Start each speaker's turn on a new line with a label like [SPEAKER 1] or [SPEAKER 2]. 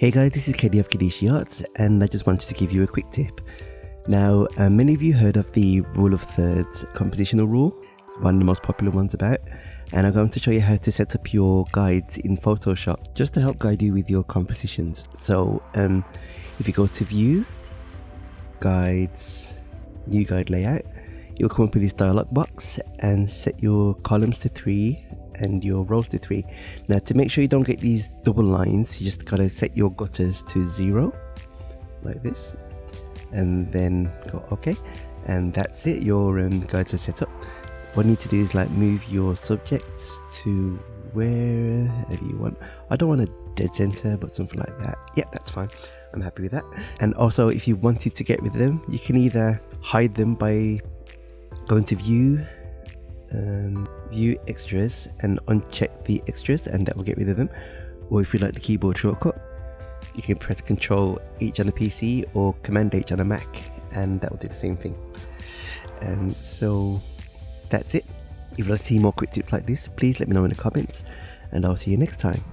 [SPEAKER 1] Hey guys, this is Kedi of KedishiArts, and I just wanted to give you a quick tip. Now, many of you heard of the rule of thirds compositional rule. It's one of the most popular ones about, and I'm going to show you how to set up your guides in Photoshop just to help guide you with your compositions. So if you go to View, Guides, New Guide Layout, you'll come up with this dialog box and set your columns to 3 and your rows to 3. Now, to make sure you don't get these double lines, you just gotta set your gutters to 0 like this, and then go OK, and that's it. Your guides are set up. What you need to do is move your subjects to wherever you want. I don't want a dead center, but something like that. Yeah, that's fine. I'm happy with that. And also, if you wanted to get rid of them, you can either hide them by going to View, View Extras, and uncheck the extras, and that will get rid of them. Or if you like the keyboard shortcut, you can press Ctrl H on a PC or Command H on a Mac, and that will do the same thing. And so that's it. If you'd like to see more quick tips like this, please let me know in the comments, and I'll see you next time.